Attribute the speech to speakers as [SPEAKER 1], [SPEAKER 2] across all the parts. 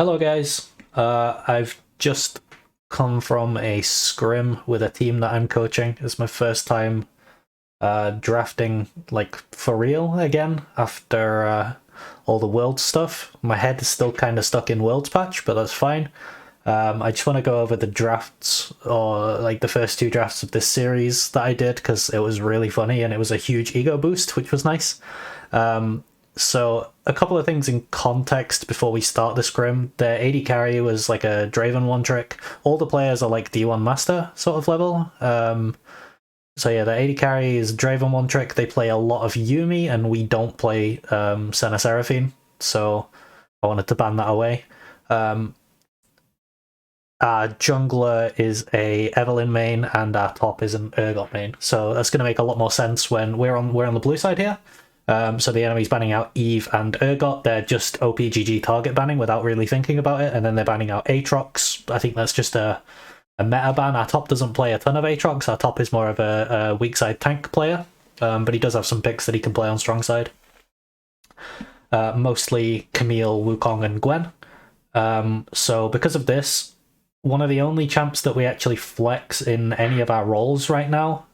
[SPEAKER 1] Hello guys, I've just come from a scrim with a team that I'm coaching. It's my first time drafting like for real again after all the world stuff. My head is still kind of stuck in worlds patch, but that's fine. I just want to go over the drafts, or like the first two drafts of this series that I did, because it was really funny and it was a huge ego boost, which was nice. So a couple of things in context before we start the scrim. The AD carry was like a Draven one trick. All the players are like D1 master sort of level. So yeah, the AD carry is Draven one trick. They play a lot of Yuumi, and we don't play Senna Seraphine, so I wanted to ban that away. Our jungler is a Evelyn main, and our top is an Urgot main. So that's going to make a lot more sense when we're on the blue side here. So the enemy's banning out Eve and Urgot. They're just OPGG target banning without really thinking about it, and then they're banning out Aatrox. I think that's just a meta ban. Our top doesn't play a ton of Aatrox. Our top is more of a weak side tank player, but he does have some picks that he can play on strong side. Mostly Camille, Wukong, and Gwen. So because of this, one of the only champs that we actually flex in any of our roles right now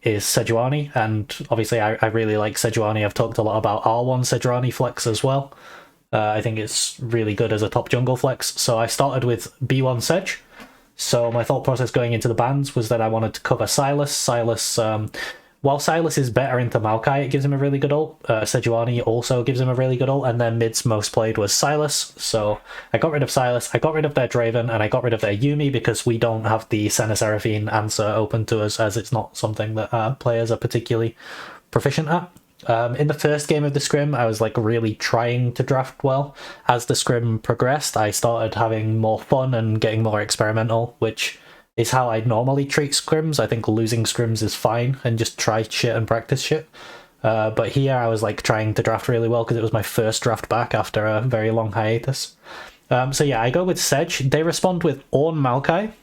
[SPEAKER 1] is Sejuani, and obviously I really like Sejuani. I've talked a lot about R1 Sejuani flex as well. I think it's really good as a top jungle flex. So I started with B1 Sej. So my thought process going into the bans was that I wanted to cover Sylas. While Sylas is better into Maokai, it gives him a really good ult. Sejuani also gives him a really good ult, and then mid's most played was Sylas. So I got rid of Sylas, I got rid of their Draven, and I got rid of their Yuumi because we don't have the Senna Seraphine answer open to us, as it's not something that our players are particularly proficient at. In the first game of the scrim, I was like really trying to draft well. As the scrim progressed, I started having more fun and getting more experimental, which is how I'd normally treat scrims. I think losing scrims is fine and just try shit and practice shit. But here I was like trying to draft really well because it was my first draft back after a very long hiatus. So yeah, I go with Sej. They respond with Ornn Maokai.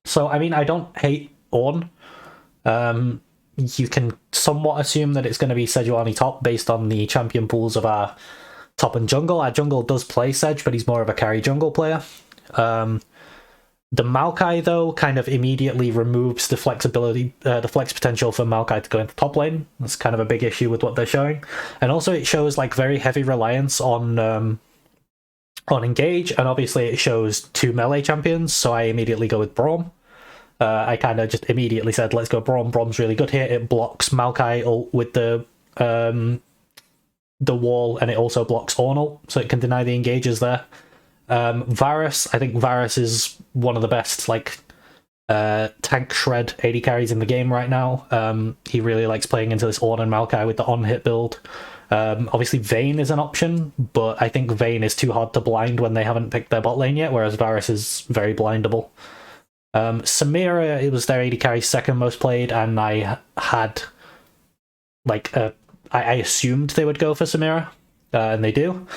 [SPEAKER 1] So I mean, I don't hate Ornn. You can somewhat assume that it's going to be Sejuani top based on the champion pools of our top and jungle. Our jungle does play Sej, but he's more of a carry jungle player. The Maokai, though, kind of immediately removes the flexibility, the flex potential for Maokai to go into top lane. That's kind of a big issue with what they're showing. And also it shows like very heavy reliance on engage, and obviously it shows two melee champions, so I immediately go with Braum. I kind of just immediately said, let's go Braum. Braum's really good here. It blocks Maokai ult with the wall, and it also blocks Ornn ult, so it can deny the engages there. Varus, I think Varus is one of the best like tank shred AD carries in the game right now. He really likes playing into this Ornn and Maokai with the on-hit build. Obviously Vayne is an option, but I think Vayne is too hard to blind when they haven't picked their bot lane yet, whereas Varus is very blindable. Samira, it was their AD carry second most played, and I had like I assumed they would go for Samira, and they do.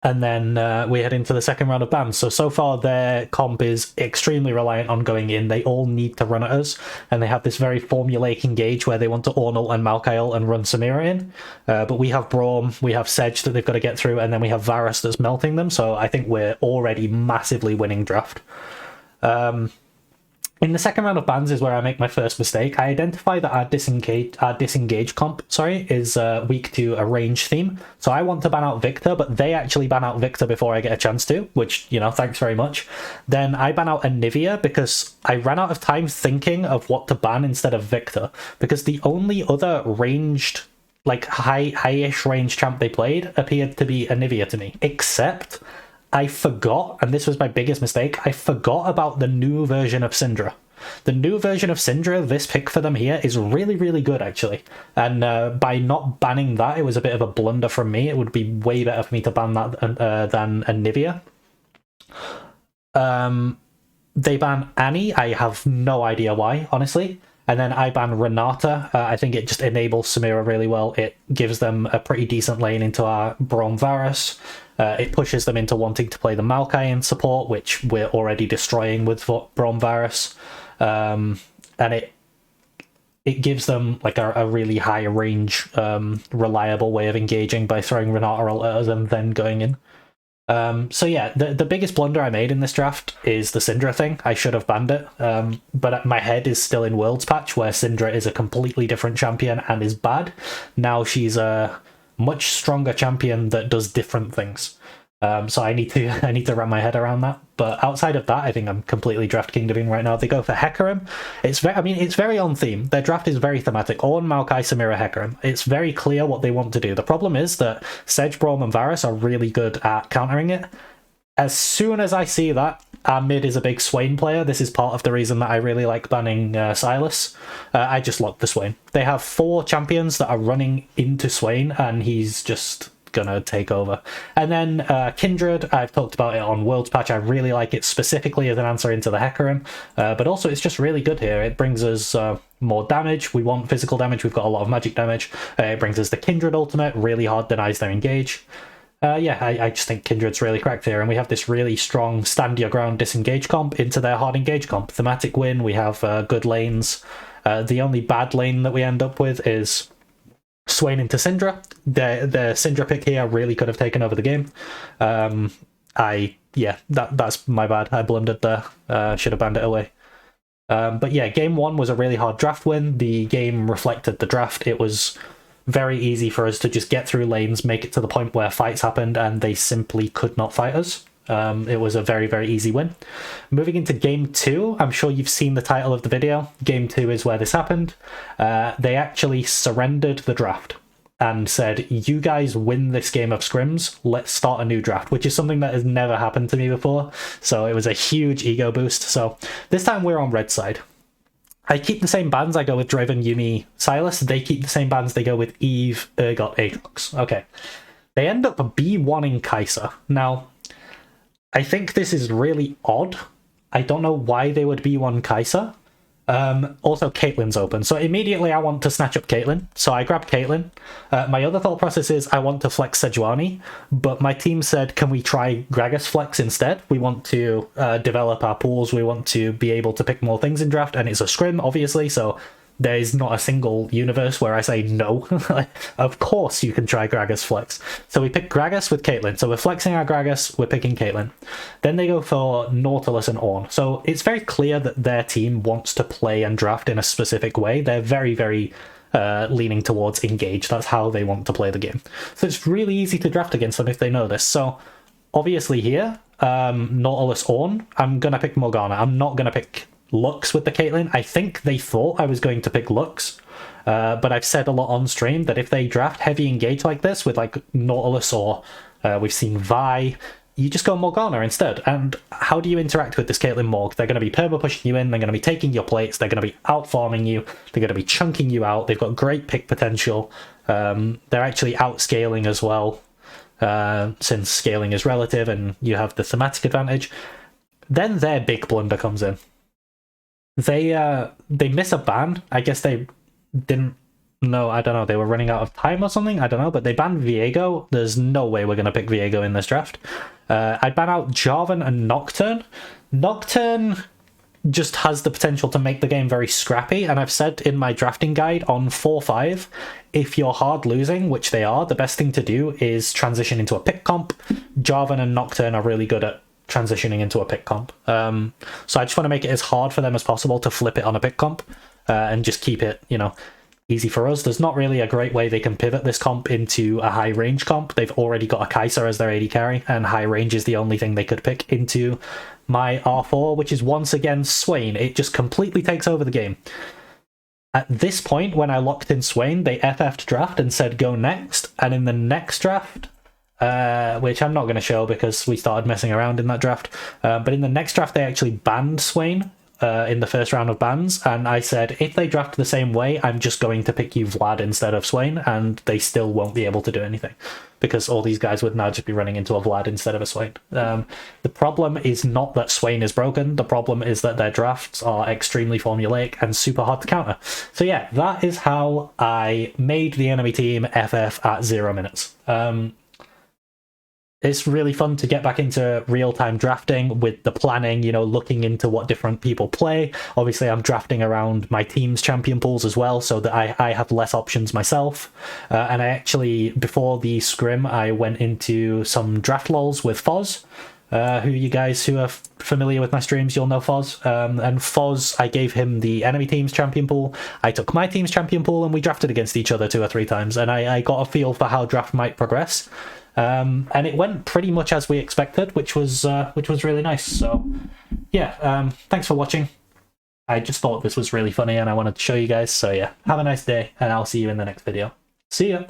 [SPEAKER 1] And then we head into the second round of bans. So far their comp is extremely reliant on going in. They all need to run at us, and they have this very formulaic engage where they want to Ornn ult and Maokai ult and run Samira in. But we have Braum, we have Sej that they've got to get through, and then we have Varus that's melting them. So I think we're already massively winning draft. In the second round of bans is where I make my first mistake. I identify that our disengage comp, is weak to a range theme. So I want to ban out Victor, but they actually ban out Victor before I get a chance to, which, you know, thanks very much. Then I ban out Anivia because I ran out of time thinking of what to ban instead of Victor, because the only other ranged, like high-ish range champ they played appeared to be Anivia to me, except I forgot, and this was my biggest mistake, I forgot about the new version of Syndra. The new version of Syndra, this pick for them here, is really, really good, actually. And by not banning that, it was a bit of a blunder from me. It would be way better for me to ban that than Anivia. They ban Annie. I have no idea why, honestly. And then I ban Renata. I think it just enables Samira really well. It gives them a pretty decent lane into our Braum Varus. It pushes them into wanting to play the Maokai in support, which we're already destroying with Braum Varus. And it gives them like a really high range, reliable way of engaging by throwing Renata ult at us and then going in. So yeah, the biggest blunder I made in this draft is the Syndra thing. I should have banned it, but my head is still in Worlds patch, where Syndra is a completely different champion and is bad. Now she's a much stronger champion that does different things. So I need to wrap my head around that. But outside of that, I think I'm completely draft kingdoming right now. They go for Hecarim. It's very on theme. Their draft is very thematic. Ornn, Maokai, Samira, Hecarim. It's very clear what they want to do. The problem is that Sedge, Braum, and Varus are really good at countering it. As soon as I see that, our mid is a big Swain player. This is part of the reason that I really like banning Sylas. I just lock the Swain. They have 4 champions that are running into Swain, and he's just gonna take over. And then Kindred, I've talked about it on Worlds patch. I really like it specifically as an answer into the Hecarim, but also it's just really good here. It brings us more damage. We want physical damage. We've got a lot of magic damage. It brings us the Kindred ultimate. Really hard denies their engage. Yeah, I just think Kindred's really cracked here, and we have this really strong stand your ground disengage comp into their hard engage comp. Thematic win. We have good lanes. The only bad lane that we end up with is Swain into Syndra. The Syndra pick here really could have taken over the game. That's my bad. I blundered there. Should have banned it away. But yeah, game 1 was a really hard draft win. The game reflected the draft. It was very easy for us to just get through lanes, make it to the point where fights happened, and they simply could not fight us. It was a very, very easy win. Moving into game 2, I'm sure you've seen the title of the video. Game 2 is where this happened. They actually surrendered the draft and said, you guys win this game of scrims, let's start a new draft, which is something that has never happened to me before. So it was a huge ego boost. So this time we're on red side. I keep the same bans. I go with Draven, Yuumi, Sylas. They keep the same bans. They go with Eve, Urgot, Aatrox. Okay. They end up B1ing Kai'Sa. Now, I think this is really odd. I don't know why they would B1 Kai'Sa. Also, Caitlyn's open. So immediately I want to snatch up Caitlyn. So I grab Caitlyn. My other thought process is I want to flex Sejuani, but my team said, can we try Gragas flex instead? We want to develop our pools. We want to be able to pick more things in draft, and it's a scrim, obviously, so there's not a single universe where I say no. Of course you can try Gragas flex. So we pick Gragas with Caitlyn. So we're flexing our Gragas, we're picking Caitlyn. Then they go for Nautilus and Ornn. So it's very clear that their team wants to play and draft in a specific way. They're very, very leaning towards engage. That's how they want to play the game. So it's really easy to draft against them if they know this. So obviously here, Nautilus Ornn, I'm going to pick Morgana. I'm not going to pick Lux with the Caitlyn. I think they thought I was going to pick Lux, but I've said a lot on stream that if they draft heavy engage like this with like Nautilus or we've seen Vi, you just go Morgana instead. And how do you interact with this Caitlyn Morg? They're going to be perma pushing you in, they're going to be taking your plates, they're going to be out farming you, they're going to be chunking you out, they've got great pick potential, they're actually out scaling as well, since scaling is relative and you have the thematic advantage. Then their big blunder comes in. They miss a ban. I guess they didn't know. I don't know. They were running out of time or something. I don't know. But they banned Viego. There's no way we're going to pick Viego in this draft. I ban out Jarvan and Nocturne. Nocturne just has the potential to make the game very scrappy. And I've said in my drafting guide on 4-5, if you're hard losing, which they are, the best thing to do is transition into a pick comp. Jarvan and Nocturne are really good at transitioning into a pick comp. So I just want to make it as hard for them as possible to flip it on a pick comp and just keep it, easy for us. There's not really a great way they can pivot this comp into a high range comp. They've already got a Kai'Sa as their AD carry, and high range is the only thing they could pick into my R4, which is once again Swain. It just completely takes over the game. At this point, when I locked in Swain, they FF'd draft and said go next, and in the next draft, which I'm not going to show because we started messing around in that draft. But in the next draft, they actually banned Swain in the first round of bans. And I said, if they draft the same way, I'm just going to pick you Vlad instead of Swain. And they still won't be able to do anything because all these guys would now just be running into a Vlad instead of a Swain. The problem is not that Swain is broken. The problem is that their drafts are extremely formulaic and super hard to counter. So yeah, that is how I made the enemy team FF at 0 minutes. it's really fun to get back into real-time drafting with the planning, you know, looking into what different people play. Obviously, I'm drafting around my team's champion pools as well, so that I have less options myself. And I actually, before the scrim, I went into some draft lols with Foz, who you guys who are familiar with my streams, you'll know Foz. And Foz, I gave him the enemy team's champion pool. I took my team's champion pool, and we drafted against each other 2 or 3 times, and I got a feel for how draft might progress. And it went pretty much as we expected, which was really nice. So yeah, thanks for watching. I just thought this was really funny and I wanted to show you guys. So yeah, have a nice day, and I'll see you in the next video. See ya!